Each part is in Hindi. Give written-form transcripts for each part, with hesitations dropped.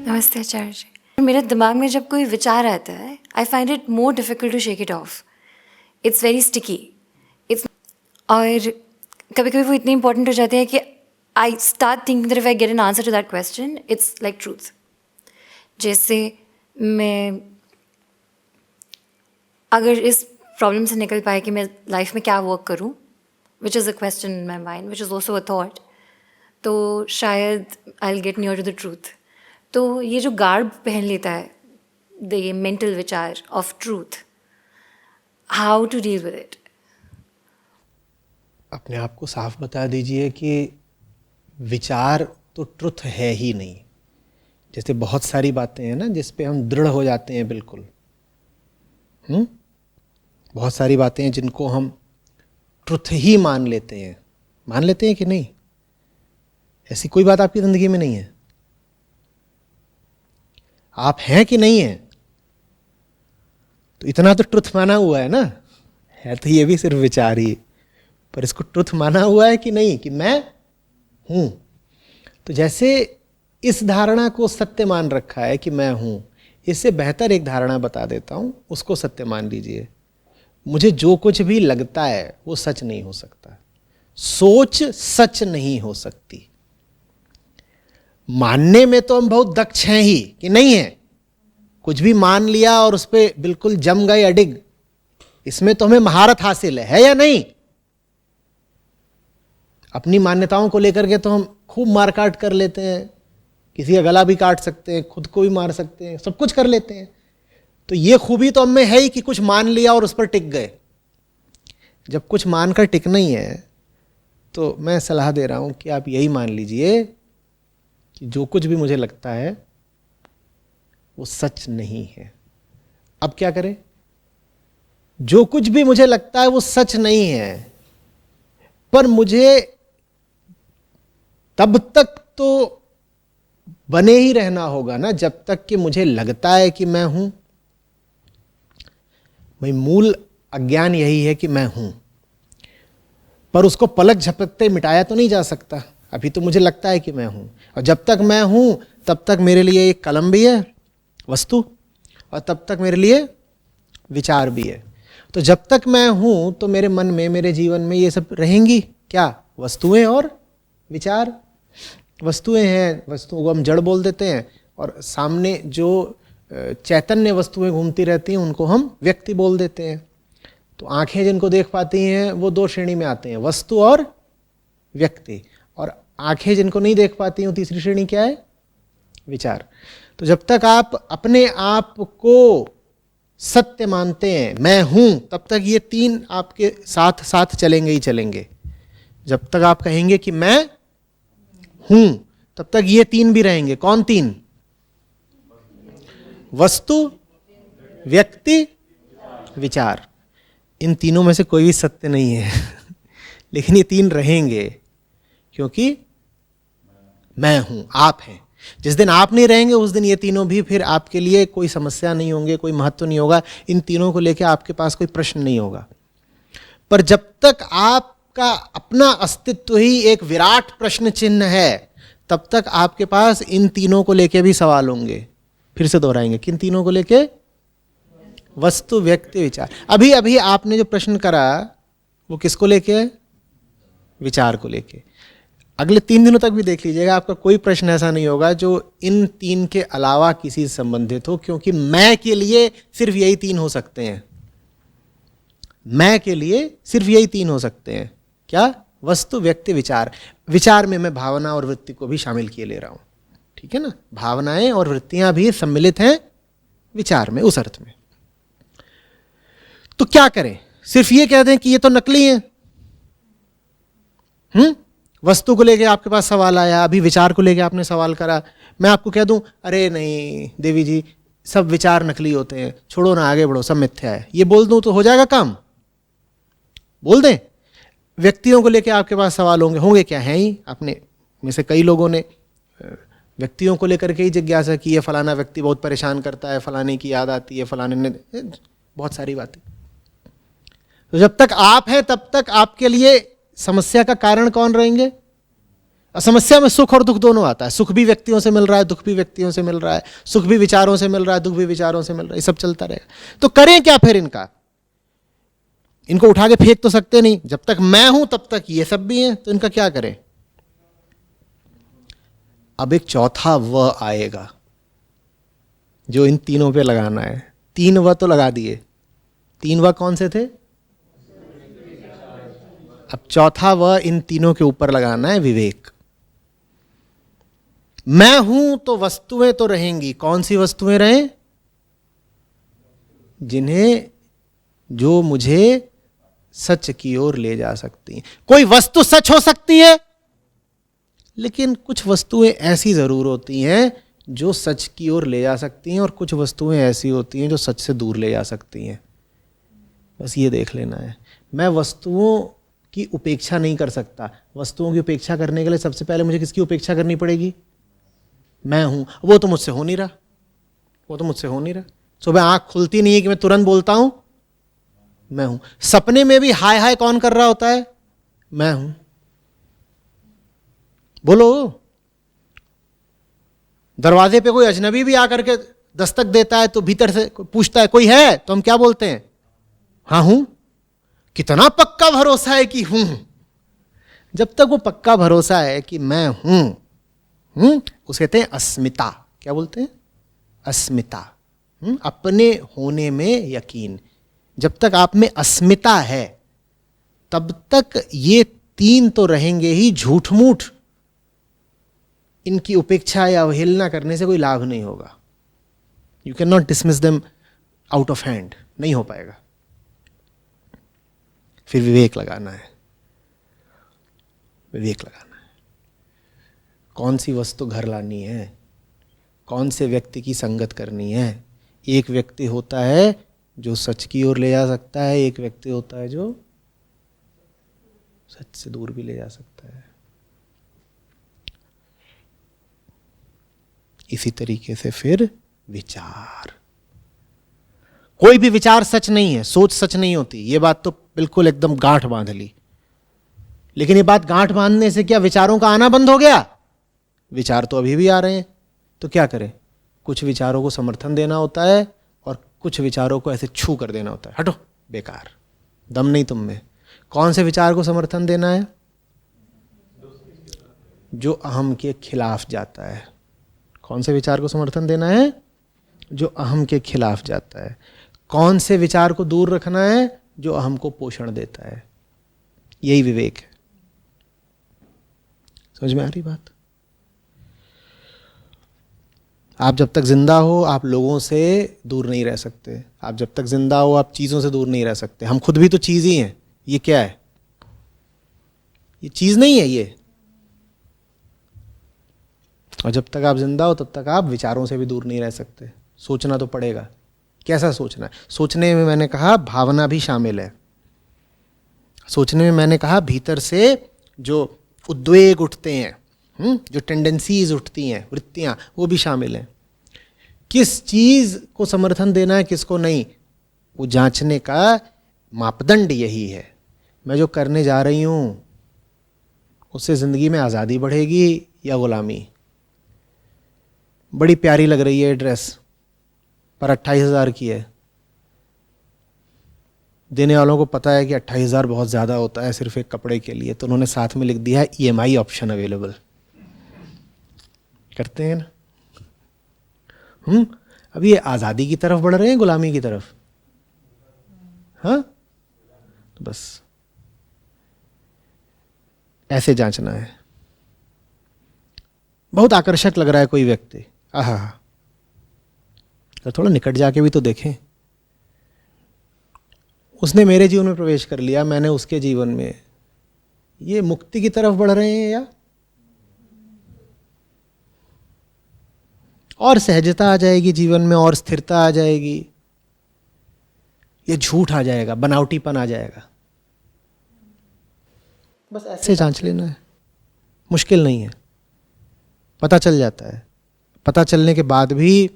नमस्ते आचार्य जी। मेरे दिमाग में जब कोई विचार आता है, I find it more difficult to shake it off. It's very sticky. It's और कभी कभी वो इतने इंपॉर्टेंट हो जाते हैं कि I start thinking that if I get an answer to that question, it's like truth. जैसे मैं अगर इस प्रॉब्लम से निकल पाए कि मैं लाइफ में क्या वर्क करूं, which is a question in my mind, which is also a thought, तो शायद I will get near to the truth. तो ये जो गार्ड पहन लेता है, द ये मेंटल विचार of truth, how to deal with it? अपने आप को साफ बता दीजिए कि विचार तो ट्रुथ है ही नहीं। जैसे बहुत सारी बातें हैं ना जिस पे हम दृढ़ हो जाते हैं बिल्कुल, बहुत सारी बातें हैं जिनको हम ट्रुथ ही मान लेते हैं कि नहीं? ऐसी कोई बात आपकी जिंदगी में नहीं है? आप हैं कि नहीं है? तो इतना तो ट्रुथ माना हुआ है ना, है तो ये भी सिर्फ विचार ही, पर इसको ट्रुथ माना हुआ है कि नहीं कि मैं हूं। तो जैसे इस धारणा को सत्य मान रखा है कि मैं हूं, इससे बेहतर एक धारणा बता देता हूं, उसको सत्य मान लीजिए। मुझे जो कुछ भी लगता है वो सच नहीं हो सकता। सोच सच नहीं हो सकती। मानने में तो हम बहुत दक्ष हैं ही कि नहीं है, कुछ भी मान लिया और उस पर बिल्कुल जम गए अडिग, इसमें तो हमें महारत हासिल है या नहीं? अपनी मान्यताओं को लेकर के तो हम खूब मारकाट कर लेते हैं, किसी का गला भी काट सकते हैं, खुद को भी मार सकते हैं, सब कुछ कर लेते हैं। तो ये खूबी तो हमें है ही कि कुछ मान लिया और उस पर टिक गए। जब कुछ मानकर टिकना ही है तो मैं सलाह दे रहा हूं कि आप यही मान लीजिए कि जो कुछ भी मुझे लगता है वो सच नहीं है। अब क्या करें? जो कुछ भी मुझे लगता है वो सच नहीं है, पर मुझे तब तक तो बने ही रहना होगा ना जब तक कि मुझे लगता है कि मैं हूं। भाई मूल अज्ञान यही है कि मैं हूं, पर उसको पलक झपकते मिटाया तो नहीं जा सकता। अभी तो मुझे लगता है कि मैं हूं, और जब तक मैं हूं तब तक मेरे लिए एक कलम भी है, वस्तु, और तब तक मेरे लिए विचार भी है। तो जब तक मैं हूं तो मेरे मन में, मेरे जीवन में ये सब रहेंगी क्या? वस्तुएं और विचार। वस्तुएं हैं, वस्तुओं को हम जड़ बोल देते हैं, और सामने जो चैतन्य वस्तुएं घूमती रहती हैं उनको हम व्यक्ति बोल देते हैं। तो आंखें जिनको देख पाती हैं वो दो श्रेणी में आते हैं, वस्तु और व्यक्ति। और आंखें जिनको नहीं देख पाती हैं तीसरी श्रेणी क्या है? विचार। तो जब तक आप अपने आप को सत्य मानते हैं, मैं हूं, तब तक ये तीन आपके साथ साथ चलेंगे ही चलेंगे। जब तक आप कहेंगे कि मैं हूं, तब तक ये तीन भी रहेंगे। कौन तीन? वस्तु, व्यक्ति, विचार। इन तीनों में से कोई भी सत्य नहीं है लेकिन ये तीन रहेंगे, क्योंकि मैं हूं, आप हैं। जिस दिन आप नहीं रहेंगे उस दिन ये तीनों भी फिर आपके लिए कोई समस्या नहीं होंगे, कोई महत्व नहीं होगा। इन तीनों को लेकर आपके पास कोई प्रश्न नहीं होगा। पर जब तक आपका अपना अस्तित्व ही एक विराट प्रश्न चिन्ह है, तब तक आपके पास इन तीनों को लेकर भी सवाल होंगे। फिर से दोहराएंगे, किन तीनों को लेके? वस्तु, व्यक्ति, विचार। अभी अभी आपने जो प्रश्न करा वो किसको लेके? विचार को लेके। अगले 3 दिनों तक भी देख लीजिएगा, आपका कोई प्रश्न ऐसा नहीं होगा जो इन तीन के अलावा किसी से संबंधित हो, क्योंकि मैं के लिए सिर्फ यही तीन हो सकते हैं। मैं के लिए सिर्फ यही तीन हो सकते हैं। क्या? वस्तु, व्यक्ति, विचार। विचार में मैं भावना और वृत्ति को भी शामिल किए ले रहा हूं, ठीक है ना? भावनाएं और वृत्तियां भी सम्मिलित हैं विचार में, उस अर्थ में। तो क्या करें? सिर्फ ये कह दें कि ये तो नकली है? वस्तु को लेके आपके पास सवाल आया, अभी विचार को लेके आपने सवाल करा। मैं आपको कह दूं, अरे नहीं देवी जी, सब विचार नकली होते हैं, छोड़ो ना, आगे बढ़ो, सब मिथ्या है, ये बोल दूं तो हो जाएगा काम? बोल दें? व्यक्तियों को लेके आपके पास सवाल होंगे क्या? है ही। आपने में से कई लोगों ने व्यक्तियों को लेकर के ही जिज्ञासा की, ये फलाना व्यक्ति बहुत परेशान करता है, फलाने की याद आती है, फलाने ने, बहुत सारी बातें। तो जब तक आप हैं तब तक आपके लिए समस्या का कारण कौन रहेंगे? और समस्या में सुख और दुख दोनों आता है। सुख भी व्यक्तियों से मिल रहा है, दुख भी व्यक्तियों से मिल रहा है, सुख भी विचारों से मिल रहा है, दुख भी विचारों से मिल रहा है, ये सब चलता रहेगा। तो करें क्या फिर? इनको उठा के फेंक तो सकते नहीं, जब तक मैं हूं तब तक ये सब भी हैं, तो इनका क्या करें? अब एक चौथा व आएगा जो इन तीनों पे लगाना है। 3 व तो लगा दिए, 3 व कौन से थे? अब चौथा व इन तीनों के ऊपर लगाना है, विवेक। मैं हूं तो वस्तुएं तो रहेंगी। कौन सी वस्तुएं रहें? जो मुझे सच की ओर ले जा सकती हैं। कोई वस्तु सच हो सकती है, लेकिन कुछ वस्तुएं ऐसी जरूर होती हैं जो सच की ओर ले जा सकती हैं, और कुछ वस्तुएं ऐसी होती हैं जो सच से दूर ले जा सकती हैं। बस ये देख लेना है। मैं वस्तुओं की उपेक्षा नहीं कर सकता। वस्तुओं की उपेक्षा करने के लिए सबसे पहले मुझे किसकी उपेक्षा करनी पड़ेगी? मैं हूं। वो तो मुझसे हो नहीं रहा। सुबह आंख खुलती नहीं है कि मैं तुरंत बोलता हूं मैं हूं। सपने में भी हाय हाय कौन कर रहा होता है? मैं हूं। बोलो। दरवाजे पे कोई अजनबी भी आकर के दस्तक देता है तो भीतर से पूछता है कोई है, तो हम क्या बोलते हैं? हाँ हूं। कितना पक्का भरोसा है कि हूं। जब तक वो पक्का भरोसा है कि मैं हूं, उसे कहते हैं अस्मिता। क्या बोलते हैं? अस्मिता। अपने होने में यकीन। जब तक आप में अस्मिता है तब तक ये 3 तो रहेंगे ही। झूठ मूठ इनकी उपेक्षा या अवहेलना करने से कोई लाभ नहीं होगा। You can not dismiss them out of hand, नहीं हो पाएगा। फिर विवेक लगाना है। कौन सी वस्तु घर लानी है, कौन से व्यक्ति की संगत करनी है। एक व्यक्ति होता है जो सच की ओर ले जा सकता है, एक व्यक्ति होता है जो सच से दूर भी ले जा सकता है। इसी तरीके से फिर विचार। कोई भी विचार सच नहीं है, सोच सच नहीं होती। ये बात तो बिल्कुल एकदम गांठ बांध ली। लेकिन ये बात गांठ बांधने से क्या विचारों का आना बंद हो गया? विचार तो अभी भी आ रहे हैं। तो क्या करें? कुछ विचारों को समर्थन देना होता है और कुछ विचारों को ऐसे छू कर देना होता है। हटो, बेकार, दम नहीं तुम में। कौन से विचार को समर्थन देना है? जो अहम के खिलाफ जाता है। कौन से विचार को समर्थन देना है? जो अहम के खिलाफ जाता है। कौन से विचार को दूर रखना है? जो अहम को पोषण देता है। यही विवेक है। समझ में आ रही बात? आप जब तक जिंदा हो आप लोगों से दूर नहीं रह सकते। आप जब तक जिंदा हो आप चीज़ों से दूर नहीं रह सकते। हम खुद भी तो चीज़ ही हैं। ये क्या है? ये चीज़ नहीं है ये। और जब तक आप जिंदा हो तब तक आप विचारों से भी दूर नहीं रह सकते। सोचना तो पड़ेगा। कैसा सोचना है? सोचने में मैंने कहा भावना भी शामिल है। सोचने में मैंने कहा भीतर से जो उद्वेग उठते हैं, जो टेंडेंसीज उठती हैं, वृत्तियां, वो भी शामिल हैं। किस चीज को समर्थन देना है, किसको नहीं, वो जांचने का मापदंड यही है। मैं जो करने जा रही हूं उससे जिंदगी में आज़ादी बढ़ेगी या गुलामी? बड़ी प्यारी लग रही है ड्रेस, पर 28,000 की है। देने वालों को पता है कि 28,000 बहुत ज़्यादा होता है सिर्फ एक कपड़े के लिए, तो उन्होंने साथ में लिख दिया है EMI ऑप्शन अवेलेबल। करते हैं ना? अब ये आज़ादी की तरफ बढ़ रहे हैं, गुलामी की तरफ? हाँ, तो बस ऐसे जांचना है। बहुत आकर्षक लग रहा है कोई व्यक्ति, आहा, तो थोड़ा निकट जाके भी तो देखें। उसने मेरे जीवन में प्रवेश कर लिया, मैंने उसके जीवन में। ये मुक्ति की तरफ बढ़ रहे हैं या और सहजता आ जाएगी जीवन में, और स्थिरता आ जाएगी, ये झूठ आ जाएगा, बनावटीपन आ जाएगा? बस ऐसे जांच लेना है। मुश्किल नहीं है, पता चल जाता है। पता चलने के बाद भी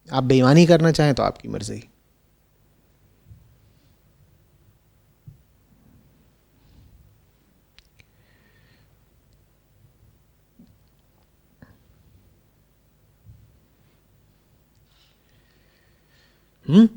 आप बेईमानी करना चाहें तो आपकी मर्जी। हम्म